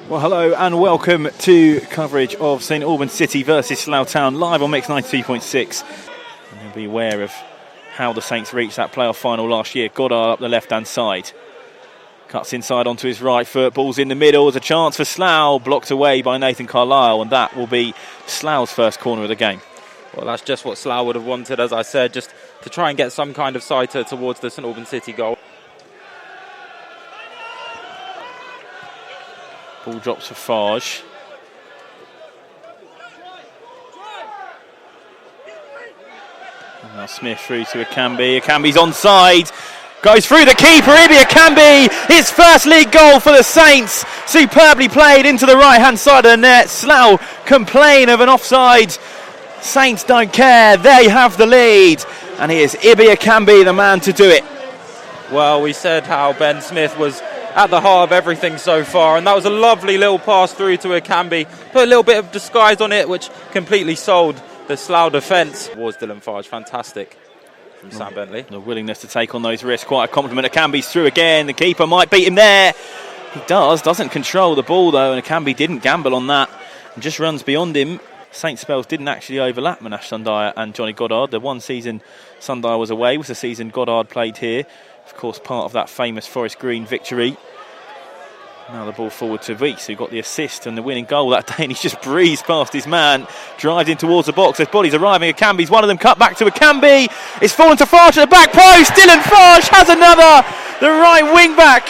Well, hello and welcome to coverage of St Albans City versus Slough Town live on Mix 93.6. And you'll be aware of how the Saints reached that playoff final last year. Goddard up the left-hand side. Cuts inside onto his right foot, ball's in the middle. There's a chance for Slough, blocked away by Nathan Carlisle, and that will be Slough's first corner of the game. Well, that's just what Slough would have wanted, as I said, just to try and get some kind of sighter towards the St Albans City goal. Ball drops for Farge. And now Smith through to Akambi. Akambi's onside. Goes through the keeper. Ibi Akambi. His first league goal for the Saints. Superbly played into the right-hand side of the net. Slough complain of an offside. Saints don't care. They have the lead. And here's Ibi Akambi, the man to do it. Well, we said how Ben Smith was at the heart of everything so far, and that was a lovely little pass through to Akambi. Put a little bit of disguise on it, which completely sold the Slough defence. Was Dylan Farge fantastic from Sam Bentley. The willingness to take on those risks, quite a compliment. Akambi's through again. The keeper might beat him there. He doesn't control the ball though, and Akambi didn't gamble on that and just runs beyond him. Saint spells didn't actually overlap Monash Sunday and Johnny Goddard. The one season Sunday was away was the season Goddard played here. Of course, part of that famous Forest Green victory. Now the ball forward to Reese, who got the assist and the winning goal that day, and he's just breezed past his man, drives in towards the box. His body's arriving. Akambi's one of them, cut back to Akambi. It's fallen to Farge at the back post. Dylan Farge has another. The right wing back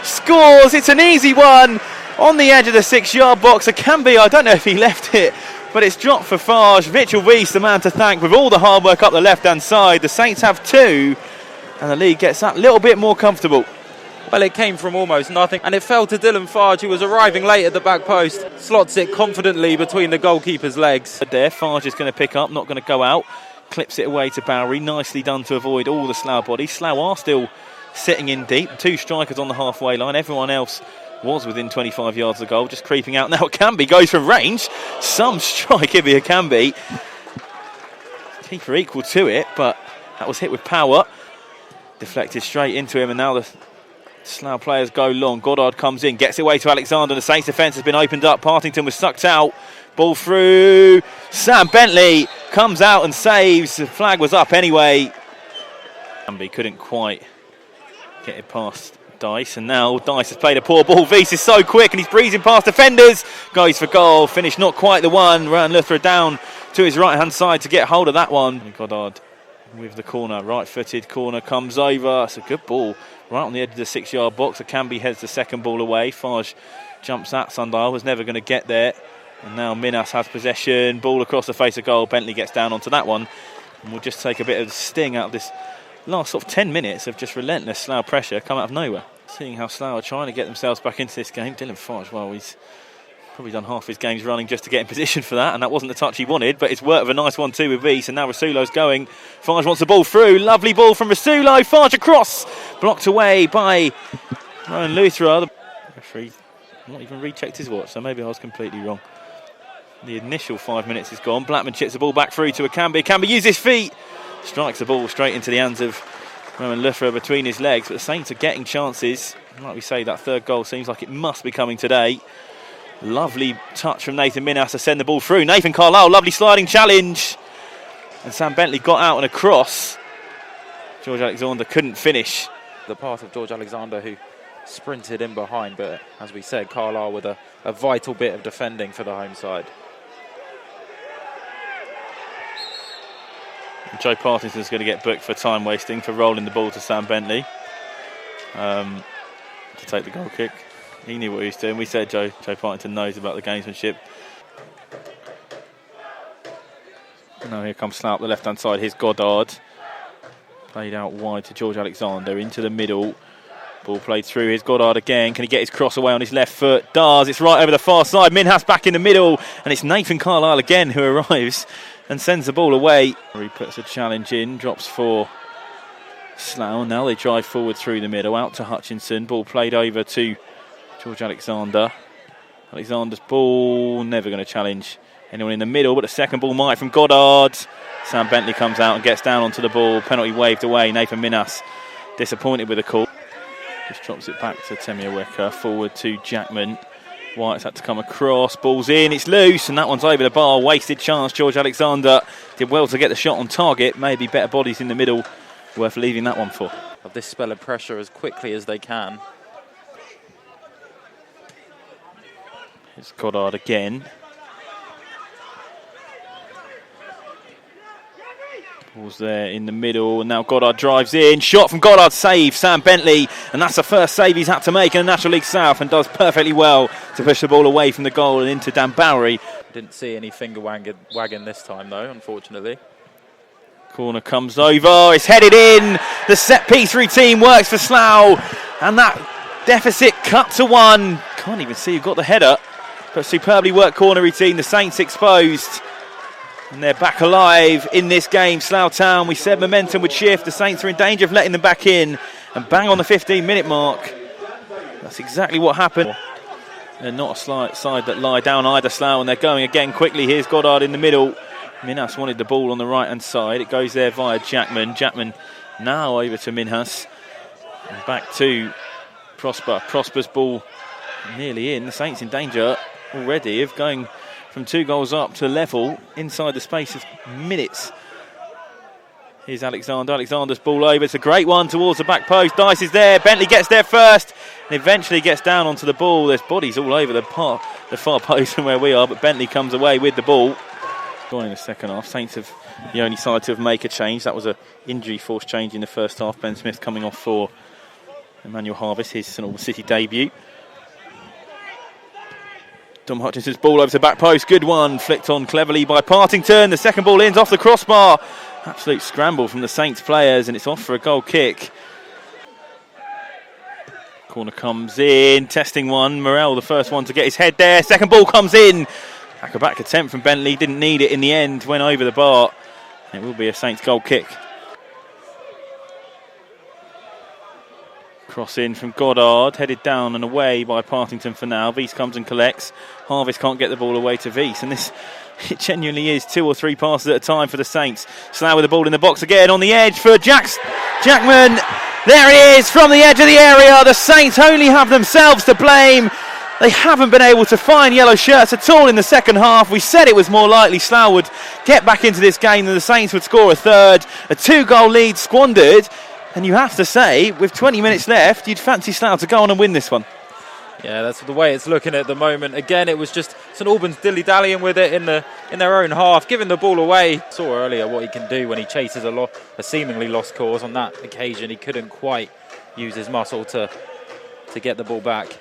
scores. It's an easy one on the edge of the 6-yard box. Akambi, I don't know if he left it, but it's dropped for Farge. Mitchell Reese, the man to thank with all the hard work up the left-hand side. The Saints have two, and the league gets that little bit more comfortable. Well, it came from almost nothing, and it fell to Dylan Farge, who was arriving late at the back post. Slots it confidently between the goalkeeper's legs. There, Farge is going to pick up, not going to go out. Clips it away to Bowery. Nicely done to avoid all the Slough bodies. Slough are still sitting in deep. Two strikers on the halfway line. Everyone else was within 25 yards of the goal, just creeping out. Now Akambi goes from range. Some strike, Ibi Akambi. Keeper equal to it, but that was hit with power. Deflected straight into him, and now the Slough players go long. Goddard comes in, gets it away to Alexander. The Saints defence has been opened up. Partington was sucked out. Ball through. Sam Bentley comes out and saves. The flag was up anyway. Akambi couldn't quite get it past Dice, and now Dice has played a poor ball. Wiese is so quick and he's breezing past defenders. Goes for goal. Finish not quite the one. Ryan Luthra down to his right hand side to get hold of that one. Goddard with the corner, right-footed corner, comes over. It's a good ball, right on the edge of the 6-yard box. Akambi heads the second ball away. Farge jumps at Sundial, was never going to get there. And now Minas has possession, ball across the face of goal. Bentley gets down onto that one. And we'll just take a bit of sting out of this last sort of 10 minutes of just relentless Slough pressure come out of nowhere. Seeing how Slough are trying to get themselves back into this game. Dylan Farge, well, he's probably done half his games running just to get in position for that, and that wasn't the touch he wanted, but it's worked with a nice 1-2 with Reese, and now Rasulo's going. Farge wants the ball through. Lovely ball from Rasulo. Farge across. Blocked away by Ryan Luthra. The referee not even rechecked his watch, so maybe I was completely wrong. The initial 5 minutes is gone. Blackman chips the ball back through to Akambi. Akambi uses his feet. Strikes the ball straight into the hands of Ryan Luthra between his legs, but the Saints are getting chances. Like we say, that third goal seems like it must be coming today. Lovely touch from Nathan Minas to send the ball through. Nathan Carlisle, lovely sliding challenge. And Sam Bentley got out and across. George Alexander couldn't finish. The path of George Alexander, who sprinted in behind, but as we said, Carlisle with a vital bit of defending for the home side. Joe Partington's going to get booked for time wasting for rolling the ball to Sam Bentley to take the goal kick. He knew what he was doing. We said Joe Partington knows about the gamesmanship. Now here comes Slough up the left-hand side. Here's Goddard. Played out wide to George Alexander. Into the middle. Ball played through. Here's Goddard again. Can he get his cross away on his left foot? Does. It's right over the far side. Minhas back in the middle. And it's Nathan Carlisle again who arrives and sends the ball away. He puts a challenge in. Drops for Slough. Now they drive forward through the middle. Out to Hutchinson. Ball played over to George Alexander. Alexander's ball, never going to challenge anyone in the middle, but the second ball might from Goddard. Sam Bentley comes out and gets down onto the ball. Penalty waved away. Nathan Minas disappointed with the call. Just drops it back to Temia Wecker. Forward to Jackman. White's had to come across, ball's in, it's loose, and that one's over the bar. Wasted chance. George Alexander did well to get the shot on target. Maybe better bodies in the middle, worth leaving that one for. Of this spell of pressure as quickly as they can. It's Goddard again. Ball's there in the middle, and now Goddard drives in. Shot from Goddard, save Sam Bentley, and that's the first save he's had to make in the National League South, and does perfectly well to push the ball away from the goal and into Dan Bowery. Didn't see any finger wagging this time though, unfortunately. Corner comes over, it's headed in. The set piece routine works for Slough, and that deficit cut to 1. Can't even see who got the header, but superbly worked corner routine. The Saints exposed, and they're back alive in this game. Slough Town, we said momentum would shift. The Saints are in danger of letting them back in, and bang on the 15-minute mark, that's exactly what happened. They're not a side that lie down either, Slough, and they're going again quickly. Here's Goddard in the middle. Minhas wanted the ball on the right-hand side. It goes there via Jackman. Jackman now over to Minhas. And back to Prosper. Prosper's ball nearly in. The Saints in danger already of going from 2 goals up to level inside the space of minutes. Here's Alexander. Alexander's ball over. It's a great one towards the back post. Dice is there. Bentley gets there first and eventually gets down onto the ball. There's bodies all over the far post from where we are, but Bentley comes away with the ball. Going in the second half. Saints have the only side to have made a change. That was an injury force change in the first half. Ben Smith coming off for Emmanuel Harvest, his St Albans City debut. Dom Hutchinson's ball over to the back post. Good one. Flicked on cleverly by Partington. The second ball ends off the crossbar. Absolute scramble from the Saints players, and it's off for a goal kick. Corner comes in. Testing one. Morel, the first one to get his head there. Second ball comes in. Acrobatic attempt from Bentley, didn't need it in the end, went over the bar. It will be a Saints goal kick. Cross in from Goddard, headed down and away by Partington for now. Wiese comes and collects. Harvest can't get the ball away to Wiese, and this, it genuinely is 2 or 3 passes at a time for the Saints. Slough with the ball in the box again, on the edge for Jackman. There he is from the edge of the area. The Saints only have themselves to blame. They haven't been able to find yellow shirts at all in the second half. We said it was more likely Slough would get back into this game than the Saints would score a third. A 2-goal lead squandered. And you have to say, with 20 minutes left, you'd fancy Slough to go on and win this one. Yeah, that's the way it's looking at the moment. Again, it was just St Albans dilly-dallying with it in their own half, giving the ball away. Saw earlier what he can do when he chases a seemingly lost cause. On that occasion, he couldn't quite use his muscle to get the ball back.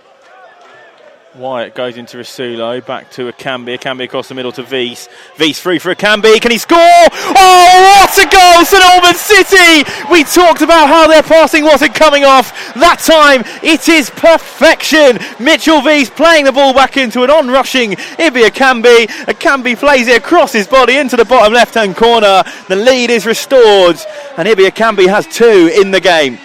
Wyatt goes into Rasulo, back to Akambi. Akambi across the middle to Wiese. Wiese through for Akambi. Can he score? Oh, what a goal, St Albans City! We talked about how their passing wasn't coming off. That time, it is perfection. Mitchell Wiese playing the ball back into an on-rushing Ibi Akambi. Akambi plays it across his body into the bottom left-hand corner. The lead is restored, and Ibi Akambi has 2 in the game.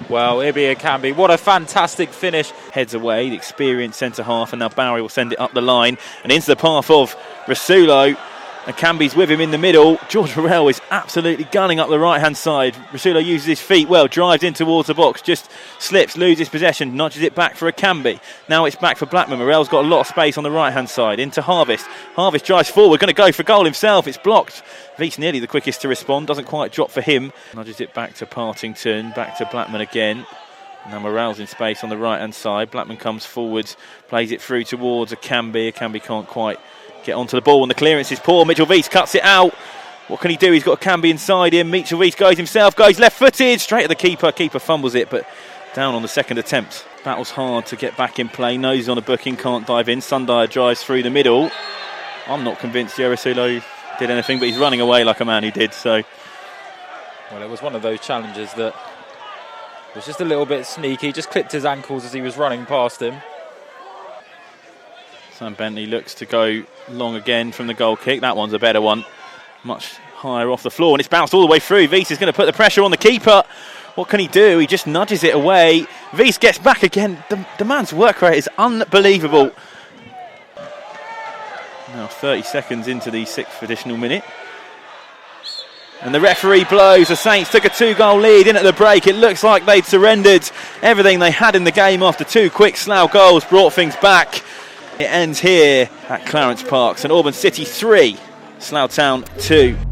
Well, Ibi Akambi, what a fantastic finish. Heads away, the experienced centre-half, and now Bowery will send it up the line and into the path of Rasulo. Akambi's with him in the middle. George Morel is absolutely gunning up the right-hand side. Rasulo uses his feet well, drives in towards the box, just slips, loses possession, nudges it back for Akambi. Now it's back for Blackman. Morel's got a lot of space on the right-hand side. Into Harvest. Harvest drives forward, going to go for goal himself. It's blocked. Wiese nearly the quickest to respond, doesn't quite drop for him. Nudges it back to Partington, back to Blackman again. Now Morel's in space on the right-hand side. Blackman comes forwards, plays it through towards Akambi. Akambi can't quite get onto the ball, and the clearance is poor. Mitchell Wiese cuts it out. What can he do? He's got Akambi inside him. Mitchell Wiese goes himself, goes left-footed, straight at the keeper. Keeper fumbles it, but down on the second attempt. Battles hard to get back in play. Knows he's on a booking, can't dive in. Sundial drives through the middle. I'm not convinced Yerasulo did anything, but he's running away like a man who did. So, well, it was one of those challenges that was just a little bit sneaky. Just clipped his ankles as he was running past him. Sam Bentley looks to go long again from the goal kick. That one's a better one. Much higher off the floor, and it's bounced all the way through. Wiese is going to put the pressure on the keeper. What can he do? He just nudges it away. Wiese gets back again. The man's work rate is unbelievable. Now 30 seconds into the 6th additional minute. And the referee blows. The Saints took a 2-goal lead in at the break. It looks like they'd surrendered everything they had in the game after 2 quick Slough goals, brought things back. It ends here at Clarence Park. St Albans City 3, Slough Town 2.